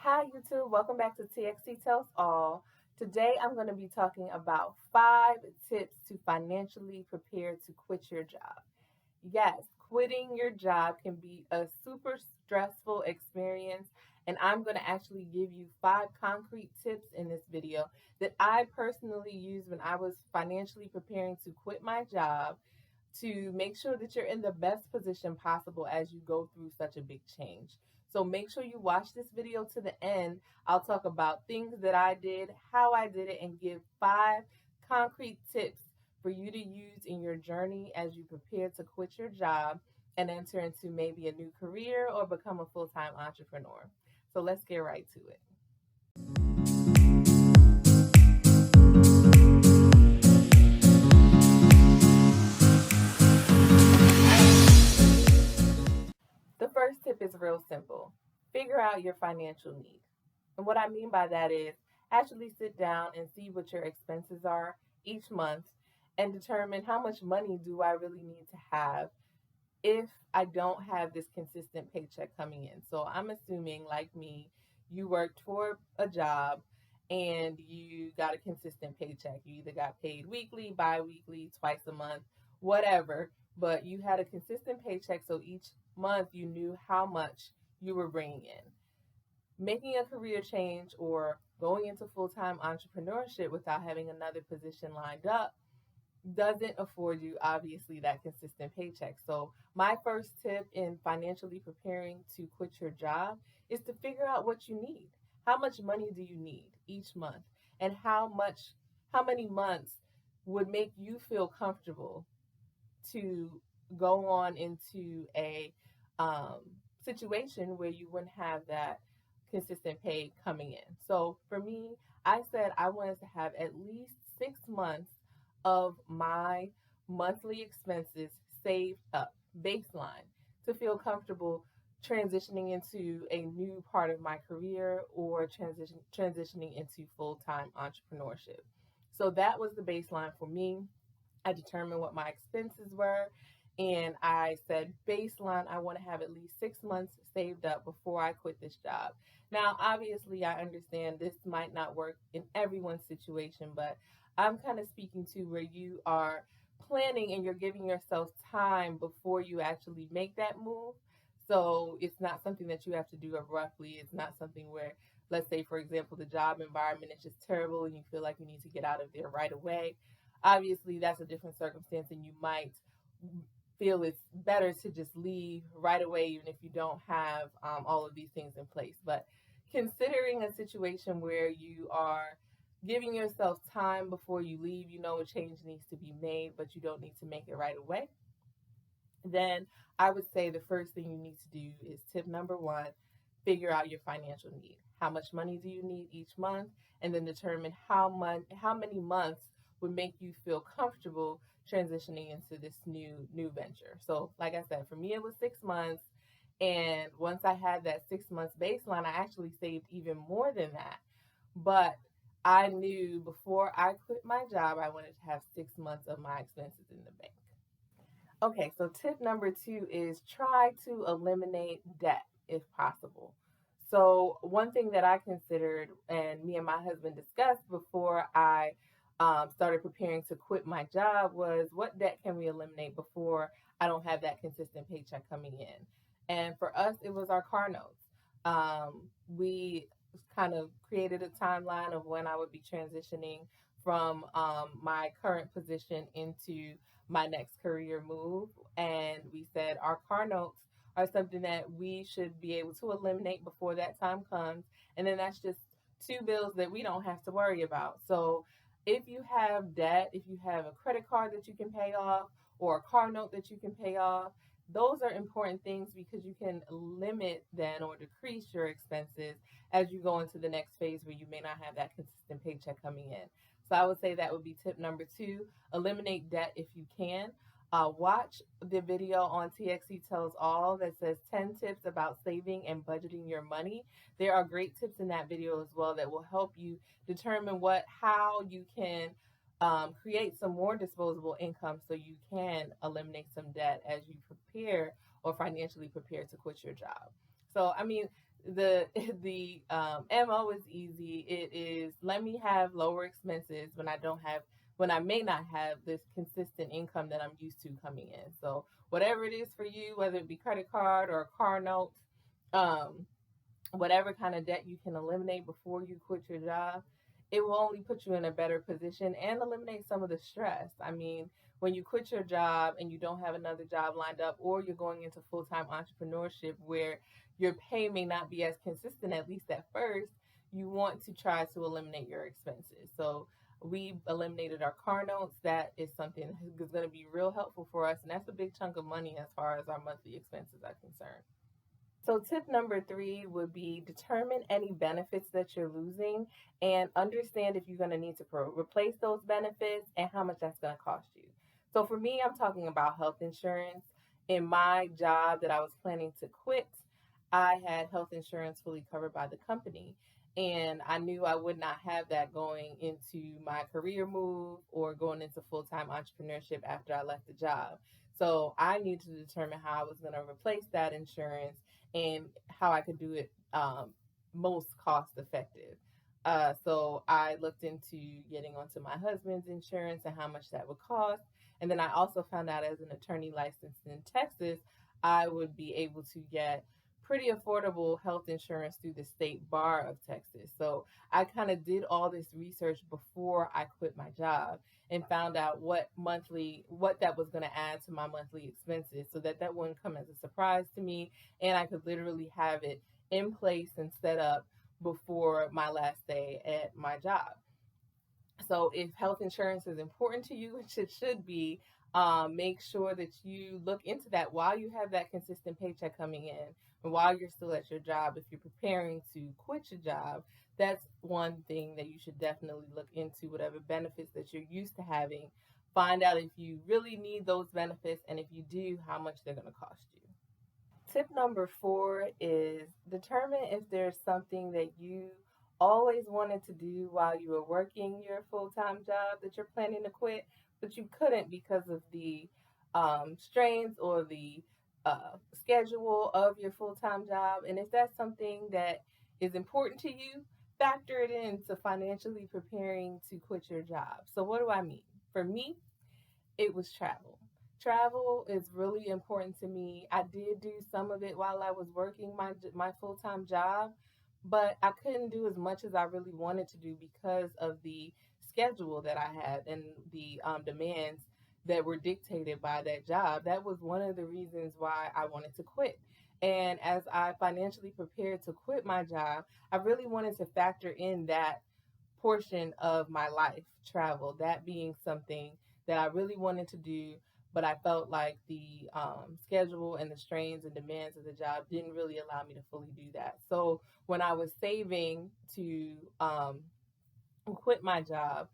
Hi YouTube, welcome back to TXC Tells All. Today I'm going to be talking about 5 tips to financially prepare to quit your job. Yes, quitting your job can be a super stressful experience, and I'm going to actually give you 5 concrete tips in this video that I personally used when I was financially preparing to quit my job to make sure that you're in the best position possible as you go through such a big change. So make sure you watch this video to the end. I'll talk about things that I did, how I did it, and give 5 concrete tips for you to use in your journey as you prepare to quit your job and enter into maybe a new career or become a full-time entrepreneur. So let's get right to it. The first tip is real simple. Figure out your financial need. And what I mean by that is actually sit down and see what your expenses are each month and determine how much money do I really need to have if I don't have this consistent paycheck coming in. So I'm assuming, like me, you worked for a job and you got a consistent paycheck. You either got paid weekly, bi weekly, twice a month, whatever, but you had a consistent paycheck. So each month you knew how much you were bringing in. Making a career change or going into full time entrepreneurship without having another position lined up doesn't afford you obviously that consistent paycheck. So my first tip in financially preparing to quit your job is to figure out what you need. How much money do you need each month? And how many months would make you feel comfortable to go on into a um, situation where you wouldn't have that consistent pay coming in. So for me, I said I wanted to have at least 6 months of my monthly expenses saved up, baseline, to feel comfortable transitioning into a new part of my career or transitioning into full-time entrepreneurship. So that was the baseline for me. I determined what my expenses were, and I said, baseline, I want to have at least 6 months saved up before I quit this job. Now, obviously, I understand this might not work in everyone's situation, but I'm kind of speaking to where you are planning and you're giving yourself time before you actually make that move. So it's not something that you have to do abruptly. It's not something where, let's say, for example, the job environment is just terrible and you feel like you need to get out of there right away. Obviously, that's a different circumstance, and you might feel it's better to just leave right away, even if you don't have all of these things in place. But considering a situation where you are giving yourself time before you leave, you know a change needs to be made, but you don't need to make it right away, then I would say the first thing you need to do is tip number one, figure out your financial need. How much money do you need each month? And then determine how many months would make you feel comfortable transitioning into this new venture. So like I said, for me it was 6 months. And once I had that 6 months baseline, I actually saved even more than that. But I knew before I quit my job, I wanted to have 6 months of my expenses in the bank. Okay, so tip number two is try to eliminate debt if possible. So, one thing that I considered and me and my husband discussed before I started preparing to quit my job was what debt can we eliminate before I don't have that consistent paycheck coming in? And for us, it was our car notes. We kind of created a timeline of when I would be transitioning from my current position into my next career move. And we said our car notes are something that we should be able to eliminate before that time comes. And then that's just 2 bills that we don't have to worry about. So if you have debt, if you have a credit card that you can pay off or a car note that you can pay off, those are important things because you can limit then or decrease your expenses as you go into the next phase where you may not have that consistent paycheck coming in. So I would say that would be tip number two. Eliminate debt if you can. Watch the video on TXC Tells All that says 10 tips about saving and budgeting your money. There are great tips in that video as well that will help you determine how you can create some more disposable income so you can eliminate some debt as you prepare or financially prepare to quit your job. So, I mean, the the MO is easy. It is, let me have lower expenses when I may not have this consistent income that I'm used to coming in. So whatever it is for you, whether it be credit card or a car note, um, whatever kind of debt you can eliminate before you quit your job, it will only put you in a better position and eliminate some of the stress. I mean, when you quit your job and you don't have another job lined up, or you're going into full time entrepreneurship where your pay may not be as consistent, at least at first, you want to try to eliminate your expenses. So, we eliminated our car notes. That is something that's going to be real helpful for us. And that's a big chunk of money as far as our monthly expenses are concerned. So, tip number three would be determine any benefits that you're losing and understand if you're going to need to replace those benefits and how much that's going to cost you. So, for me, I'm talking about health insurance. In my job that I was planning to quit, I had health insurance fully covered by the company. And I knew I would not have that going into my career move or going into full time entrepreneurship after I left the job. So I needed to determine how I was going to replace that insurance and how I could do it most cost effective. So I looked into getting onto my husband's insurance and how much that would cost. And then I also found out, as an attorney licensed in Texas, I would be able to get pretty affordable health insurance through the state bar of Texas. So I kind of did all this research before I quit my job and found out what that was going to add to my monthly expenses, so that that wouldn't come as a surprise to me, and I could literally have it in place and set up before my last day at my job. So if health insurance is important to you, which it should be, make sure that you look into that while you have that consistent paycheck coming in and while you're still at your job. If you're preparing to quit your job, that's one thing that you should definitely look into. Whatever benefits that you're used to having, find out if you really need those benefits, and if you do, how much they're going to cost you. Tip number four is determine if there's something that you always wanted to do while you were working your full time job that you're planning to quit, but you couldn't because of the strains or the schedule of your full time job. And if that's something that is important to you, factor it into financially preparing to quit your job. So, what do I mean? For me, it was travel. Travel is really important to me. I did do some of it while I was working my full-time job, but I couldn't do as much as I really wanted to do because of the schedule that I had and the demands that were dictated by that job. That was one of the reasons why I wanted to quit. And as I financially prepared to quit my job, I really wanted to factor in that portion of my life, travel, that being something that I really wanted to do, but I felt like the schedule and the strains and demands of the job didn't really allow me to fully do that. So when I was saving to quit my job,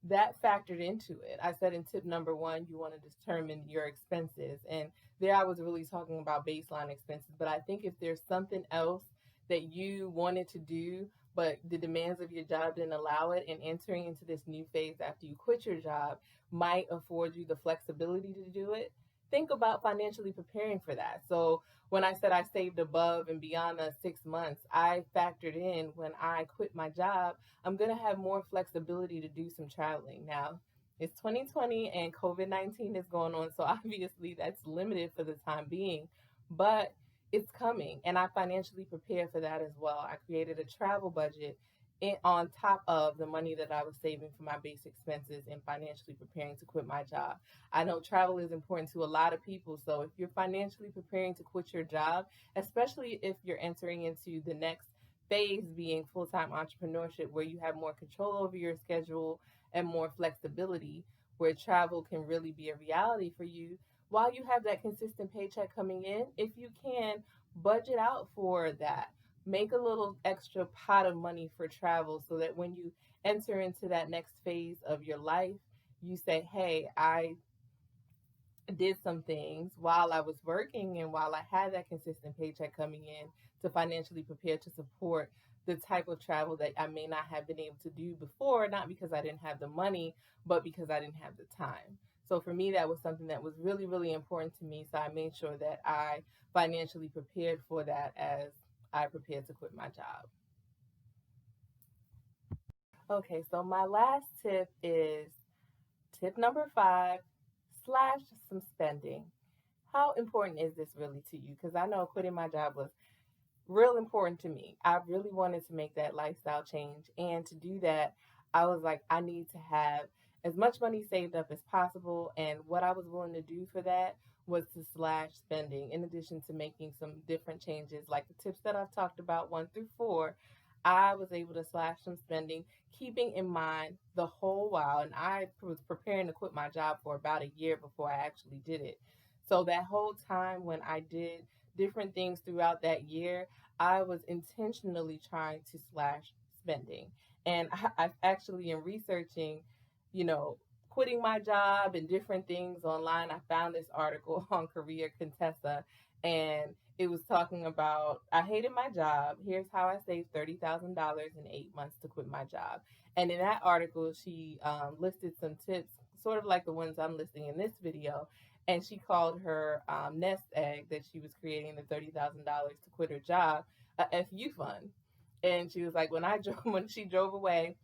that factored into it. I said in tip number one, you want to determine your expenses. And there I was really talking about baseline expenses. But I think if there's something else that you wanted to do, but the demands of your job didn't allow it, and entering into this new phase after you quit your job might afford you the flexibility to do it, think about financially preparing for that. So when I said I saved above and beyond the 6 months, I factored in when I quit my job, I'm going to have more flexibility to do some traveling. Now, it's 2020 and COVID-19 is going on, so obviously that's limited for the time being, but it's coming, and I financially prepared for that as well. I created a travel budget on top of the money that I was saving for my base expenses and financially preparing to quit my job. I know travel is important to a lot of people, so if you're financially preparing to quit your job, especially if you're entering into the next phase being full-time entrepreneurship, where you have more control over your schedule and more flexibility, where travel can really be a reality for you while you have that consistent paycheck coming in, if you can budget out for that, make a little extra pot of money for travel, so that when you enter into that next phase of your life, you say, hey, I did some things while I was working and while I had that consistent paycheck coming in, to financially prepare to support the type of travel that I may not have been able to do before, not because I didn't have the money, but because I didn't have the time. So for me, that was something that was really, really important to me. So I made sure that I financially prepared for that as I prepared to quit my job. Okay, so my last tip is tip number 5, slash some spending. How important is this really to you? Because I know quitting my job was real important to me. I really wanted to make that lifestyle change. And to do that, I was like, I need to have as much money saved up as possible. And what I was willing to do for that was to slash spending, in addition to making some different changes, like the tips that I've talked about 1 through 4. I was able to slash some spending, keeping in mind the whole while. And I was preparing to quit my job for about a year before I actually did it. So that whole time when I did different things throughout that year, I was intentionally trying to slash spending. And I actually, in researching, you know, quitting my job and different things online, I found this article on Career Contessa, and it was talking about, I hated my job. Here's how I saved $30,000 in 8 months to quit my job. And in that article, she listed some tips, sort of like the ones I'm listing in this video. And she called her nest egg that she was creating, the $30,000 to quit her job, a FU fund. And she was like, when she drove away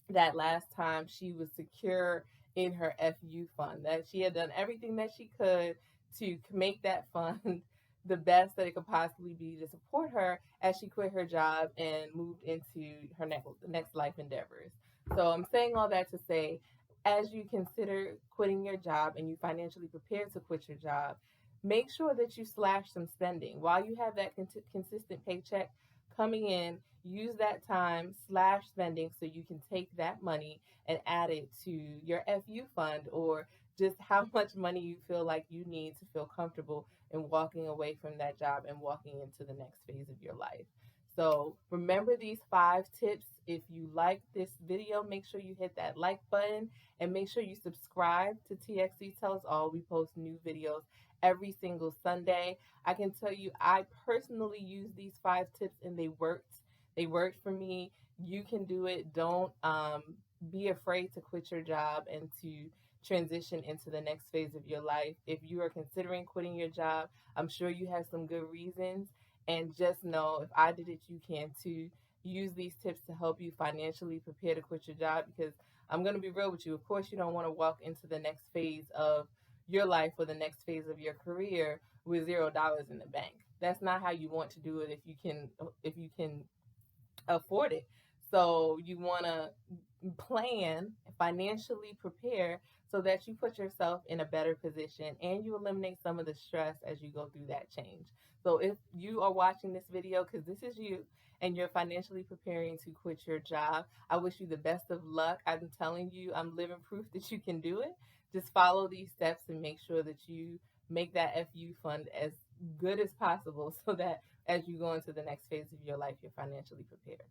that last time, she was secure in her FU fund, that she had done everything that she could to make that fund the best that it could possibly be to support her as she quit her job and moved into her next life endeavors. So I'm saying all that to say, as you consider quitting your job and you financially prepare to quit your job, make sure that you slash some spending while you have that consistent paycheck coming in. Use that time slash spending so you can take that money and add it to your FU fund, or just how much money you feel like you need to feel comfortable in walking away from that job and walking into the next phase of your life. So remember these 5 tips. If you like this video, make sure you hit that like button and make sure you subscribe to TXC Tells All. We post new videos every single Sunday. I can tell you, I personally use these 5 tips and they worked. They worked for me. You can do it. Don't be afraid to quit your job and to transition into the next phase of your life. If you are considering quitting your job, I'm sure you have some good reasons. And just know, if I did it, you can too. Use these tips to help you financially prepare to quit your job, because I'm going to be real with you. Of course, you don't want to walk into the next phase of your life or the next phase of your career with $0 in the bank. That's not how you want to do it if you can afford it. So you want to plan, financially prepare, so that you put yourself in a better position and you eliminate some of the stress as you go through that change. So if you are watching this video because this is you and you're financially preparing to quit your job, I wish you the best of luck. I'm telling you, I'm living proof that you can do it. Just follow these steps and make sure that you make that FU fund as good as possible so that as you go into the next phase of your life, you're financially prepared.